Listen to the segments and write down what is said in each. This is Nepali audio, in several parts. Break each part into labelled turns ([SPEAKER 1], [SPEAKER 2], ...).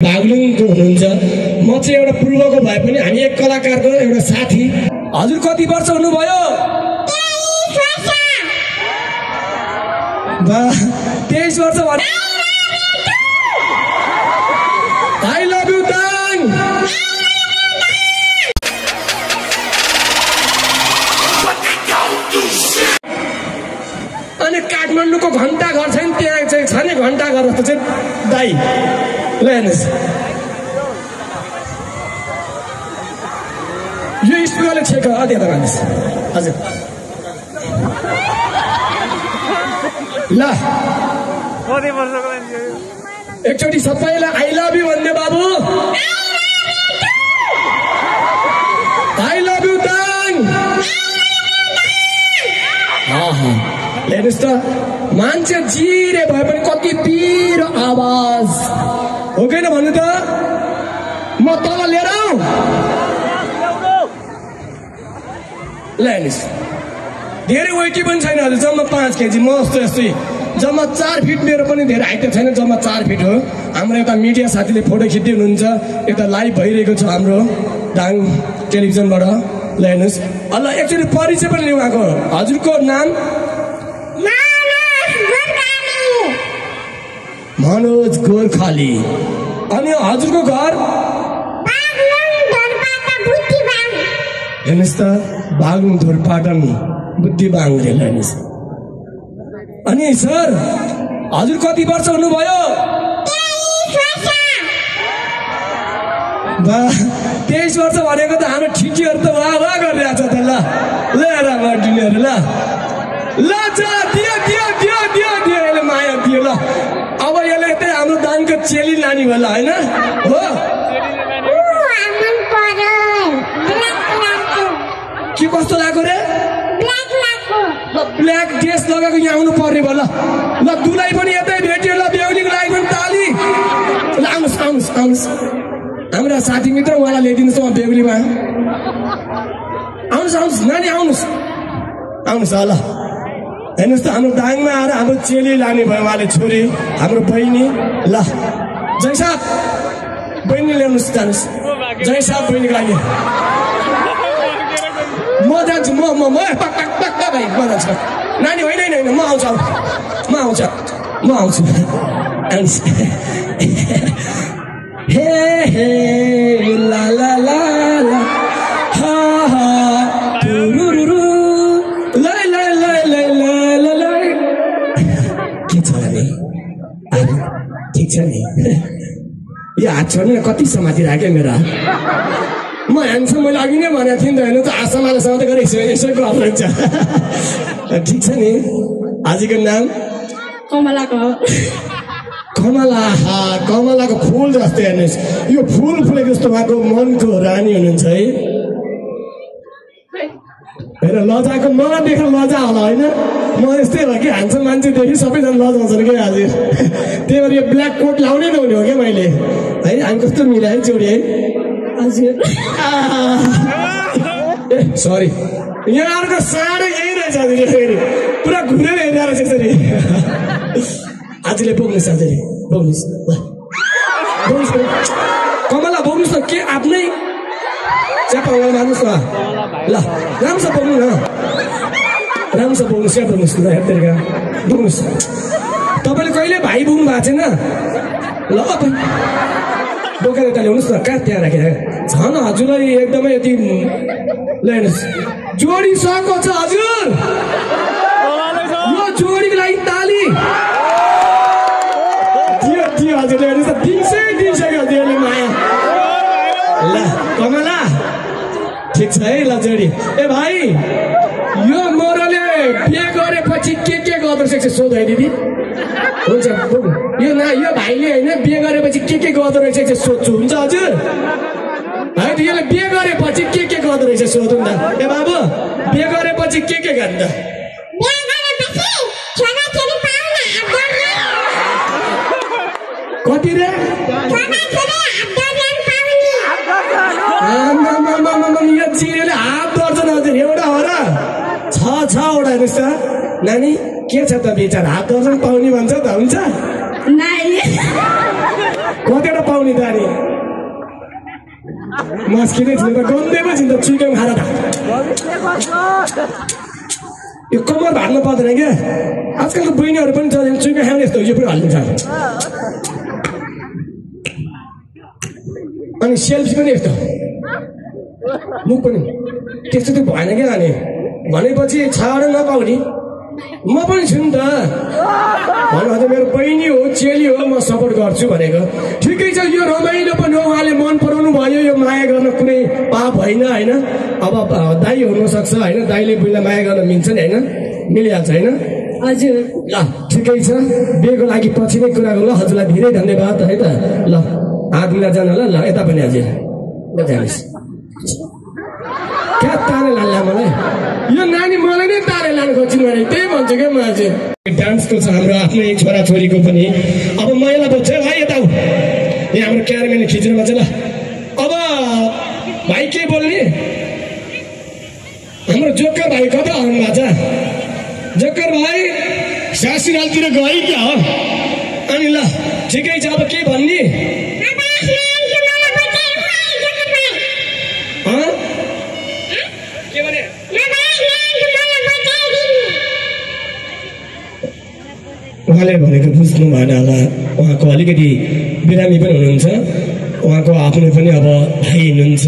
[SPEAKER 1] बागलुङको हुनुहुन्छ। म चाहिँ एउटा पूर्वको भए पनि हामी एक कलाकारको एउटा साथी। हजुर कति वर्ष हुनुभयो? 23 वर्ष भने आई लभ यु दाङ। अनि काठमाडौँको घण्टा घर छ नि, त्यहाँ चाहिँ छ नि घण्टा घर जस्तो चाहिँ दाई ल हेर्नुहोस्, यो स्कुलले छेक त्यहाँ त भन्नुहोस्। हजुर ल एकचोटि सबैलाई आई लभ यु भन्ने बाबु। I love you Dang. हेर्नुहोस् त, मान्छे जिरे भए पनि कति पिरो आवाज हो कि न भन्नु त। म तल लिएर आऊ ल। हेर्नुहोस् धेरै वेटी पनि छैन हजुर, जम्मा 5 केजी। म जस्तो यस्तै जम्मा 4 फिट, मेरो पनि धेरै हाइट छैन, जम्मा 4 फिट हो। हाम्रो एउटा मिडिया साथीले फोटो खिच्दै हुनुहुन्छ, यता लाइभ भइरहेको छ हाम्रो दाङ टेलिभिजनबाट। ल हेर्नुहोस्, ल एकचोटि परिचय पनि लिउँ आएको। हजुरको नाम? मनोज गोर्खाली। अनि हजुरको घर? हेर्नुहोस् त, बागलुङ धोरपाटन बुद्धिबाङ रेल। हेर्नुहोस्, अनि सर हजुर कति वर्ष हुनुभयो? 23 वर्ष भनेको त हाम्रो ठिटीहरू त वाह वाह गरिरहेको छ त। ल ल ल ल जा दियो दियो दियो दियो दियो, यसले माया दियो। ल अब यसले चाहिँ हाम्रो दाङको चेली नानी होला होइन हो? के कस्तो लाग्यो रे? ब्ल्याक ड्रेस लगाएको यहाँ आउनु पर्ने भयो। ल दुलाई पनि यतै भेट्यो। ल बेहुलीको लागि पनि ताली। ल आउनुहोस् आउनुहोस् आउनुहोस्, हाम्रा साथी मित्र उहाँलाई ल्याइदिनुहोस् उहाँ बेहुलीमा। आउनुहोस् आउनुहोस् नानी आउनुहोस् आउनुहोस्। ल हेर्नुहोस् त, हाम्रो दाङमा आएर हाम्रो चेली लाने भयो उहाँले, छोरी हाम्रो बहिनी। ल जय साहब बहिनी ल्याउनुहोस्, जानुहोस्। जय साहब बहिनीको लागि म जान्छु। म भाइ म जान्छु। नानी होइन होइन म आउँछु म आउँछु म आउँछु। हे हे ला ला ला ला हा हा रुरुरु लै लै लै लै लै लै। के छ नि? ठिक छ नि? यो हात छोड्नु न, कति समाति राख्यो मेरो हात। म ह्यान्डसम मैले अघि नै भनेको थिएँ नि त। हेर्नु त आसामाले समाते गरेर यसो गर्नुहुन्छ। ठिक छ नि? आजको नाम
[SPEAKER 2] कमलाको।
[SPEAKER 1] कमला। कमलाको फुल जस्तै। हेर्नुहोस् यो फुल फुलेको जस्तो उहाँको मनको रानी हुनुहुन्छ है। हेर लजाको, मलाई देखेर लजा होला होइन? म यस्तै हो कि, ह्यान्डसम मान्छेदेखि सबैजना लजाउँछन् क्या हजुर। त्यही भएर यो ब्ल्याक कोट लाउनै नहुने हो क्या मैले है। हामी कस्तो मिलायो जोडी है हजुर। ए सरी, यहाँहरूको साह्रो यही रहेछ हजुर, पुरा घुरेर हेरेर रहेछ यसरी। आजले बोक्नुहोस्, आजले बोक्नुहोस्। ल बोक्नुहोस् कमला, बोक्नुहोस् न। के आफ्नै च्यापा मार्नुहोस् न। ल राम्रोसँग बोक्नु न, राम्रोसँग बोक्नुहोस्। क्या बोक्नुहोस् ल, हेर्दै बोक्नुहोस्। तपाईँले कहिले भाइ बोक्नु भएको छैन? ल बोकेर यता ल्याउनुहोस् न। कहाँ त्यहाँ राखेर छ न हजुरलाई एकदमै यति। ल हेर्नुहोस् जोडिसकेको छ हजुर। यो जोडीको लागि ताली दियो दियो हजुर। हेर्नुहोस् त, दिइसक्यो दियोले माया। ल कमला ठिक छ है? ल जोडी। ए भाइ यो मोरले बिहे गरेपछि के गर्दो रहेछ सोध है दिदी? हुन्छ यो यो भाइले होइन बिहे गरेपछि के गर्दो रहेछ सोध्छु। हुन्छ हजुर है? यसले बिहे गरेपछि के गर्दो रहेछ सोध्नु नि त। ए बाबु बिहे गरेपछि के गर्नु त? कति रे? यो चिरेले हात दर्जन हजुर, एउटा हो र 6वटा। हेर्नुहोस् त नानी, के छ त विचार? हात दर्जन पाउने भन्छ त हुन्छ? कतिवटा पाउने त अनि मास्किनै थियो त गन्दै पछि त चुइकै खाएर यो कमर भाग्नु पर्दैन क्या आजकलको बहिनीहरू पनि छ चुइकै खाने यस्तो यो पनि हाल्नु छ अनि सेल्फी पनि यस्तो मुख पनि त्यस्तो त भएन क्या अनि भनेपछि छाड नपाउने म पनि छु नि त भन्नु मेरो बहिनी हो चेली हो म सपोर्ट गर्छु भनेको ठिकै छ यो रमाइलो पनि हो उहाँले मन पराउनु भयो यो माया गर्न कुनै पाप होइन होइन अब दाइ हुनसक्छ होइन दाइले बुढीलाई माया गर्न मिल्छ नि होइन मिलिहाल्छ होइन
[SPEAKER 2] हजुर
[SPEAKER 1] ल ठिकै छ बिहेको लागि पछि नै कुरा गरौँ ल हजुरलाई धेरै धन्यवाद है त ल हात मिला जान ल यता पनि हजुर ल जानुहोस् क्या तारे लान्ला मलाई यो नानी मलाई नै तारे लानु खोज्छु मैले त्यही भन्छु क्या म चाहिँ डान्सको छ हाम्रो आफ्नो एक छोराछोरीको पनि अब महिला बच्चा भाइ यता यहाँ हाम्रो क्यारामेन खिच्नुमा चाहिँ ल अब भाइ के बोल्ने हाम्रो जोकर भाइ कता आउनु भएको छ जोकर भाइ सासुरालतिर गयो क्या हो अनि ल ठिकै छ अब के भन्ने उहाँले भनेको बुझ्नु भएन होला उहाँको अलिकति बिरामी पनि हुनुहुन्छ उहाँको आफ्नो पनि अब भाइ हुनुहुन्छ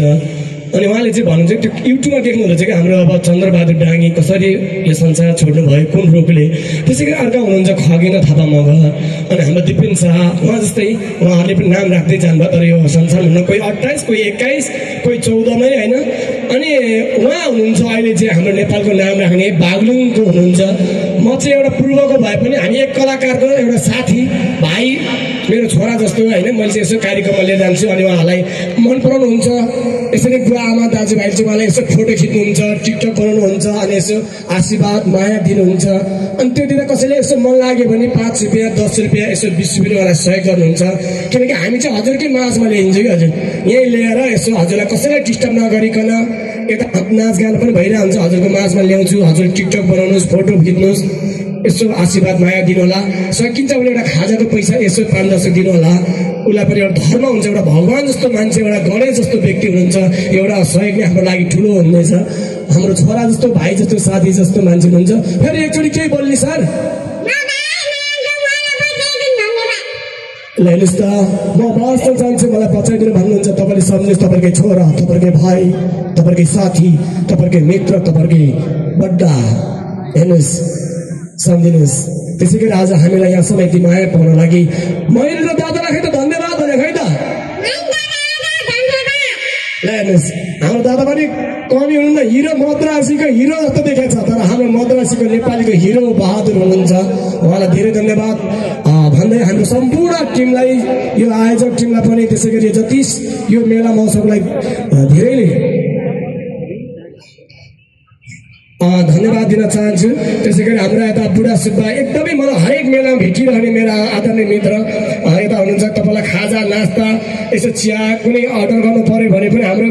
[SPEAKER 1] अनि उहाँले चाहिँ भन्नुहुन्छ त्यो युट्युबमा देख्नु हुँदैछ कि हाम्रो अब चन्द्रबहादुर डाङ्गी कसरी यो संसार छोड्नु भयो कुन रोगले त्यसै गरी अर्का हुनुहुन्छ खगेन थापा मगर अनि हाम्रो दिपेन शाह उहाँ जस्तै उहाँहरूले पनि नाम राख्दै जानुभयो तर यो संसार हुन कोही 28 कोही 21 कोही 14 मै होइन अनि उहाँ हुनुहुन्छ अहिले चाहिँ हाम्रो नेपालको नाम राख्ने बागलुङको हुनुहुन्छ म चाहिँ एउटा पूर्वको भए पनि हामी एक कलाकारको एउटा साथी भाइ मेरो छोरा जस्तो होइन मैले चाहिँ यसो कार्यक्रममा लिएर जान्छु अनि उहाँहरूलाई मन पराउनुहुन्छ यसरी बुवा आमा दाजुभाइले चाहिँ उहाँलाई यसो फोटो खिच्नुहुन्छ टिकटक बनाउनुहुन्छ अनि यसो आशीर्वाद माया दिनुहुन्छ अनि त्यो दिँदा कसैले यसो मन लाग्यो भने 5 रुपियाँ 10 रुपियाँ यसो 20 रुपियाँ उहाँलाई सहयोग गर्नुहुन्छ किनकि हामी चाहिँ हजुरकै माझमा ल्याइन्छ कि हजुर यहीँ ल्याएर यसो हजुरलाई कसैलाई डिस्टर्ब नगरिकन यता नाचगान पनि भइरहेको हुन्छ हजुरको माझमा ल्याउँछु हजुर टिकटक बनाउनुहोस् फोटो खिच्नुहोस् यसो आशीर्वाद माया दिनु होला सकिन्छ भने एउटा खाजाको पैसा यसो 5-10 दिनु होला उसलाई पनि एउटा धर्म हुन्छ एउटा भगवान् जस्तो मान्छे एउटा गणेश जस्तो व्यक्ति हुनुहुन्छ एउटा सहयोग नै हाम्रो लागि ठुलो हुनेछ हाम्रो छोरा जस्तो भाइ जस्तो साथी जस्तो मान्छे हुनुहुन्छ फेरि एकचोटि केही बोल्ने सर ल हेर्नुहोस् त म वास्तव चाहन्छु मलाई बचाइदिनु भन्नुहुन्छ तपाईँले सम्झिनुहोस् तपाईँकै छोरा तपाईँकै भाइ तपाईँकै साथी तपाईँकै मित्र तपाईँकै बड्डा हेर्नुहोस् सम्झिनुहोस् त्यसै गरी आज हामीलाई यहाँ समय माया पाउन लागि मैले र दादालाई खै त धन्यवाद भने खै त ल हेर्नुहोस् हाम्रो दादा पनि कमी हुनुहुन्न हिरो मद्रासीको हिरो जस्तो देखाएको छ तर हाम्रो मद्रासीको नेपालीको हिरो बहादुर हुनुहुन्छ उहाँलाई धेरै धन्यवाद भन्दै हाम्रो सम्पूर्ण टिमलाई यो आयोजक टिमलाई पनि त्यसै गरी जति यो मेला महोत्सवलाई धेरैले धन्यवाद दिन चाहन्छु त्यसै गरी हाम्रो यता बुढा सुब्बा एकदमै मलाई हरेक मेलामा भेटिरहने मेरा आदरणीय मित्र यता हुनुहुन्छ तपाईँलाई खाजा नास्ता यसो चिया कुनै अर्डर गर्नु पर्यो भने पनि हाम्रो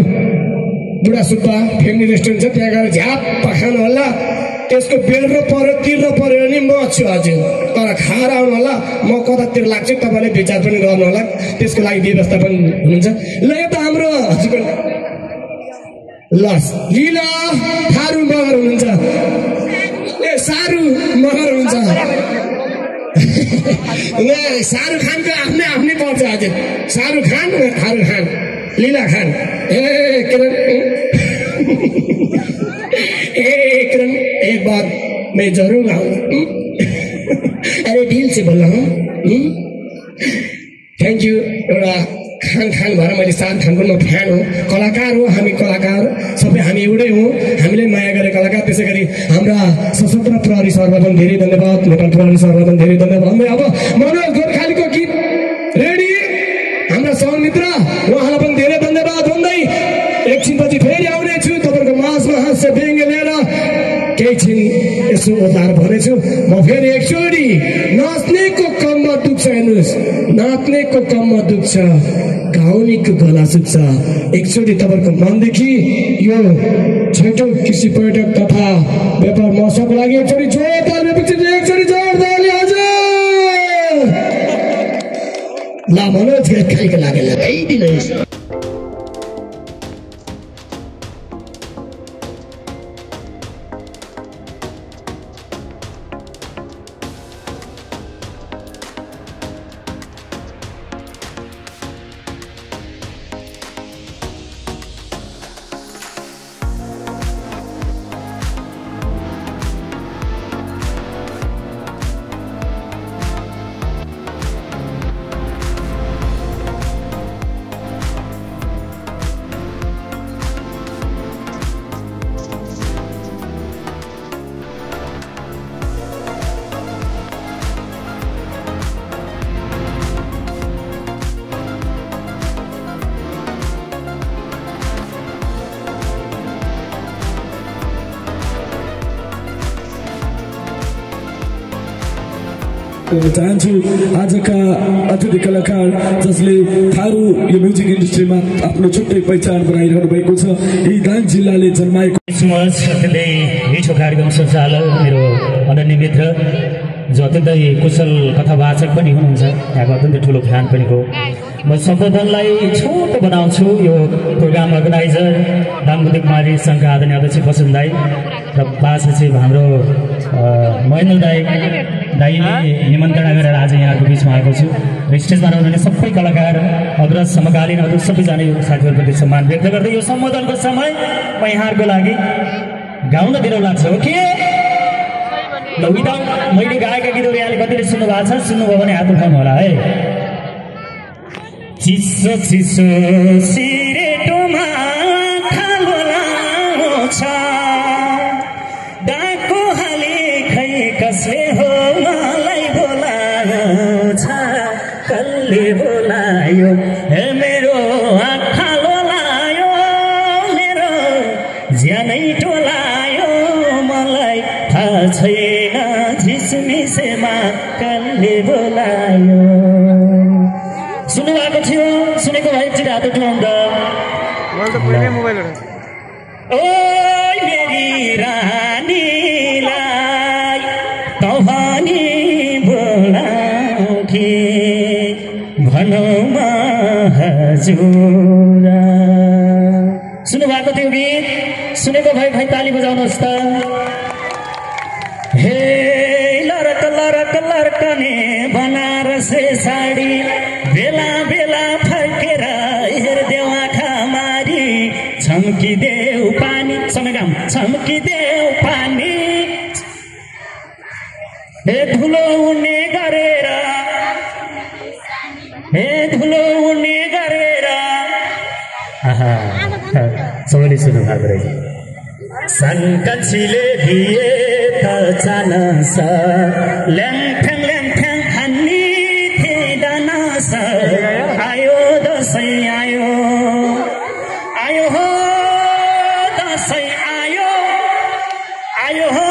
[SPEAKER 1] बुढा सुब्बा फ्यामिली रेस्टुरेन्ट छ त्यहाँ गएर झ्याप्प खानु होला त्यसको बेल्रो पर्यो तिर्नु पर्यो भने म छु हजुर तर खाएर आउनु होला म कतातिर लाग्छु तपाईँले विचार पनि गर्नु होला त्यसको लागि व्यवस्था पनि हुनुहुन्छ ल यता हाम्रो हजुरको लस लीला थारू मगर हुनुहुन्छ ए सारू मगर हुनुहुन्छ शाहरुख खानको आफ्नै पर्छ हजुर शाहरुख खान थारू खान लीला खान एक बार मैं जरूर आऊंगा अरे दिल से बोल रहा हूँ थैंक यू एउटा खान भएर मैले शाहरुख खानको म फ्यान हो कलाकार हो हामी कलाकार सबै हामी एउटै हो हामीले माया गरे कलाकार त्यसै गरी हाम्रा सशस्त्र प्रहरी सरलाई पनि धेरै धन्यवाद नेपाल प्रहरी सरलाई पनि धेरै धन्यवाद भन्दै अब मनोज गोर्खालीको गीत रेडी हाम्रा सहमित्र उहाँलाई पनि धेरै धन्यवाद भन्दै एकछिनपछि फेरि आउनेछु तपाईँको माझमा हास्य व्यङ्ग्य लिएर केही छिन यसो ओतार भनेछु म फेरि एकचोटि नाच्नेको कममा दुख्छ हेर्नुहोस् नाच्नेको कममा दुख्छ गाउनेको गला सुक्छ एकचोटि तपाईँको मनदेखि यो छैटौँ कृषि पर्यटक तथा व्यापार महोत्सवको लागि एकचोटि जोरदार एकचोटि जोरदारले हजुर ल मनोज बचेर खाइको लागि लगाइदिनुहोस्।
[SPEAKER 2] चाहन्छु आजका अतिथि कलाकार जसले थारू यो म्युजिक इन्डस्ट्रीमा आफ्नो छुट्टै पहिचान बनाइरहनु भएको छ, यही दाङ जिल्लाले जन्माएको
[SPEAKER 3] अत्यन्तै मिठो कार्यक्रम सञ्चालक मेरो अनन्य मित्र जो अत्यन्तै कुशल कथावाचक पनि हुनुहुन्छ, यहाँको अत्यन्तै ठुलो फ्यान पनि हो। म सम्बोधनलाई छोटो बनाउँछु। यो प्रोग्राम अर्गनाइजर दाङबुद्धिक कुमारी सङ्घका आदरणीय अध्यक्ष बसुन दाई र सचिव हाम्रो महेन्द्र दाईले निमन्त्रणा गरेर आज यहाँको बिचमा आएको छु र स्टेजमा रहनुहुने सबै कलाकार अग्रज समकालीन अरू सबैजना यो साथीहरूप्रति सम्मान व्यक्त गर्दै यो सम्बोधनको समय म यहाँहरूको लागि गाउन दिन लाग्छ हो के ल विदाउट मैले गाएका गीतहरू यहाँले कतिले सुन्नु भएको छ? सुन्नुभयो भने हात उठाउनु होला है। चिसो चिसो सिरेटोमा खालो लाउँछ डाको हाले खै कसले हो मलाई बोलाउँछ कसले बोलायो हे मेरो आँखालो लायो मेरो ज्यानै टोलायो मलाई थाहा छैन झिसमिसेमा कसले बोलायो। सुन्नु भएको थियो? सुनेको भए चाहिँ हात उठाउनु त। ओ मेरी रानीलाई तहनी बोलाउँथे भनौँ म हजुर। सुन्नु भएको थियो गीत? सुनेको भए भाइ ताली बजाउनुहोस् त। हे लरक लरक लर्कने बनारसे साडी बेला बेला फर्केर हेर्देऊ आँखा मारी छम्किदेऊ पानी समयगाम छम्किदेऊ पानी हे धुलो उड्ने गरेर हे धुलो उड्ने गरेर। सबैले सुन्नु भएको रहेछ। सन्कन्छीले दिए त चानस ल्याङफ्याङ ल्याङफ्याङ हान्नी थिएनस आयो दसैँ आयो आयो हो दसैँ आयो आयो हो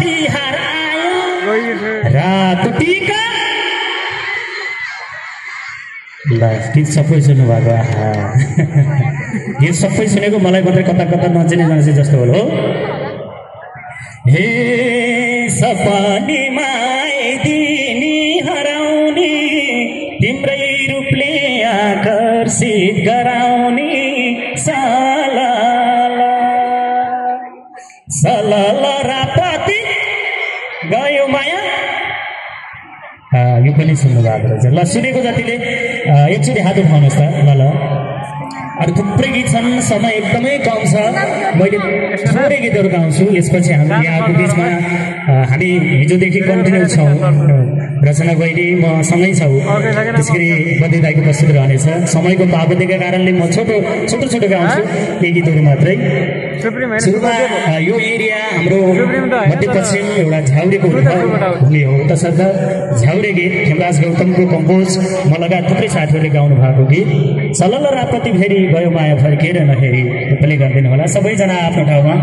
[SPEAKER 3] तिहार आयो रातो टिका। ल गीत सबै सुन्नु भएको? गीत सबै सुनेको मलाई मात्रै कता कता नचिने मान्छे जस्तो हो। हे सपनीमा दिनी हराउने तिम्रै रूपले आकर्षित गराउने सलला सलला रापति गयो माया। यो पनि सुन्नु भएको रहेछ। ल सुनेको जतिले एकचोटि हात उठाउनुहोस् त। ल अरू थुप्रै गीत छन्, समय एकदमै कम छ, मैले थोरै गीतहरू गाउँछु। यसपछि हामी यहाँको बिचमा हामी हिजोदेखि कन्टिन्यू छौँ। रचना बहिनी म सँगै छौँ, त्यसै गरी बद्री दाईको प्रस्तुति रहनेछ। समयको पाबन्दीका कारणले म छोटो छोटो गाउँछु, यी गीतहरू मात्रै। सुरुमा यो एरिया हाम्रो मध्यपश्चिम एउटा झ्याउरेको भूमि हो, तसर्थ झ्याउरे गीत खेमराज गौतमको कम्पोज म लगायत थुप्रै साथीहरूले गाउनु भएको गीत सलल रापति फेरि गयो माया फर्केर नहेरी। प्ले गरिदिनु होला सबैजना आफ्नो ठाउँमा।